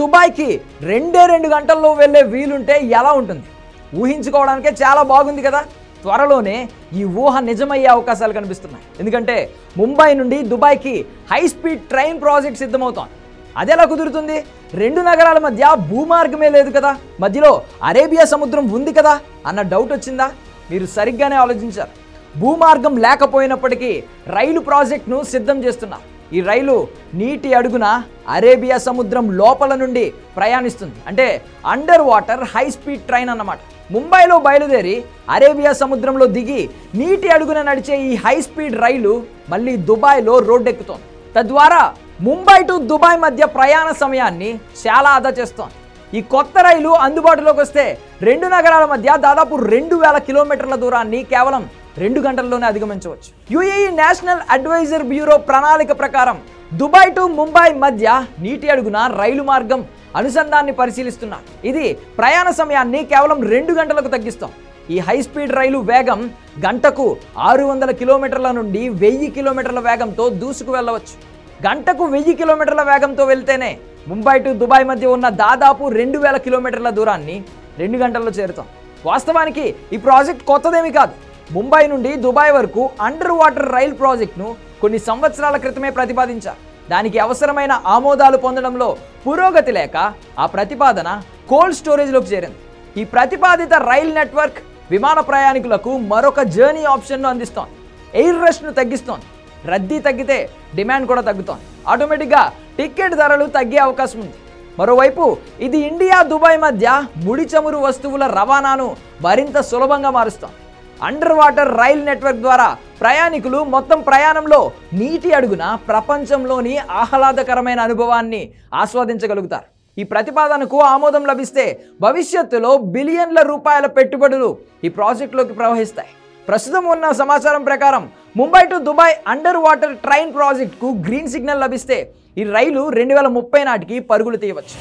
దుబాయ్కి 2 గంటల్లో వెళ్ళే వీలుంటే ఎలా ఉంటుంది? ఊహించుకోవడానికే చాలా బాగుంది కదా. త్వరలోనే ఈ ఊహ నిజమయ్యే అవకాశాలు కనిపిస్తున్నాయి. ఎందుకంటే ముంబై నుండి దుబాయ్కి హై స్పీడ్ ట్రైన్ ప్రాజెక్ట్ సిద్ధమవుతోంది. అదెలా కుదురుతుంది? 2 నగరాల మధ్య భూమార్గమే లేదు కదా, మధ్యలో అరేబియా సముద్రం ఉంది కదా అన్న డౌట్ వచ్చిందా? మీరు సరిగ్గానే ఆలోచించారు. భూమార్గం లేకపోయినప్పటికీ రైలు ప్రాజెక్ట్ను సిద్ధం చేస్తున్నారు. ఈ రైలు నీటి అడుగున అరేబియా సముద్రం లోపల నుండి ప్రయాణిస్తుంది. అంటే under water high speed train అన్నమాట. ముంబైలో బయలుదేరి అరేబియా సముద్రంలో దిగి నీటి అడుగున నడిచే ఈ హై స్పీడ్ రైలు మళ్ళీ దుబాయ్లో రోడ్డెక్కుతోంది. తద్వారా ముంబై టు దుబాయ్ మధ్య ప్రయాణ సమయాన్ని చాలా ఆదా చేస్తోంది. ఈ కొత్త రైలు అందుబాటులోకి వస్తే 2 నగరాల మధ్య దాదాపు 2000 కిలోమీటర్ల దూరాన్ని కేవలం 2 గంటల్లోనే అధిగమించవచ్చు. యుఏఈ నేషనల్ అడ్వైజర్ బ్యూరో ప్రణాళిక ప్రకారం దుబాయ్ టు ముంబై మధ్య నీటి అడుగున రైలు మార్గం అనుసంధాన్ని పరిశీలిస్తున్నారు. ఇది ప్రయాణ సమయాన్ని కేవలం 2 గంటలకు తగ్గిస్తాం. ఈ హై స్పీడ్ రైలు వేగం గంటకు 600 కిలోమీటర్ల నుండి 1000 కిలోమీటర్ల వేగంతో దూసుకు వెళ్ళవచ్చు. గంటకు 1000 కిలోమీటర్ల వేగంతో వెళ్తేనే ముంబై టు దుబాయ్ మధ్య ఉన్న దాదాపు 2000 కిలోమీటర్ల దూరాన్ని 2 గంటల్లో చేరుతాం. వాస్తవానికి ఈ ప్రాజెక్ట్ కొత్తదేమీ కాదు. ముంబై నుండి దుబాయ్ వరకు అండర్ వాటర్ రైల్ ప్రాజెక్ట్ను కొన్ని సంవత్సరాల క్రితమే ప్రతిపాదించారు. దానికి అవసరమైన ఆమోదాలు పొందడంలో పురోగతి లేక ఆ ప్రతిపాదన కోల్డ్ స్టోరేజ్లోకి చేరింది. ఈ ప్రతిపాదిత రైల్ నెట్వర్క్ విమాన ప్రయాణికులకు మరొక జర్నీ ఆప్షన్ను అందిస్తోంది. ఎయిర్ రష్ను తగ్గిస్తోంది. రద్దీ తగ్గితే డిమాండ్ కూడా తగ్గుతోంది. ఆటోమేటిక్గా టికెట్ ధరలు తగ్గే అవకాశం ఉంది. మరోవైపు ఇది ఇండియా దుబాయ్ మధ్య ముడి చమురు వస్తువుల రవాణాను మరింత సులభంగా మారుస్తోంది. అండర్ వాటర్ రైల్ నెట్వర్క్ ద్వారా ప్రయాణికులు మొత్తం ప్రయాణంలో నీటి అడుగున ప్రపంచంలోని ఆహ్లాదకరమైన అనుభవాన్ని ఆస్వాదించగలుగుతారు. ఈ ప్రతిపాదనకు ఆమోదం లభిస్తే భవిష్యత్తులో బిలియన్ల రూపాయల పెట్టుబడులు ఈ ప్రాజెక్టులోకి ప్రవహిస్తాయి. ప్రస్తుతం ఉన్న సమాచారం ప్రకారం Mumbai to Dubai under water train ప్రాజెక్టుకు గ్రీన్ సిగ్నల్ లభిస్తే ఈ రైలు 2030 నాటికి పరుగులు తీయవచ్చు.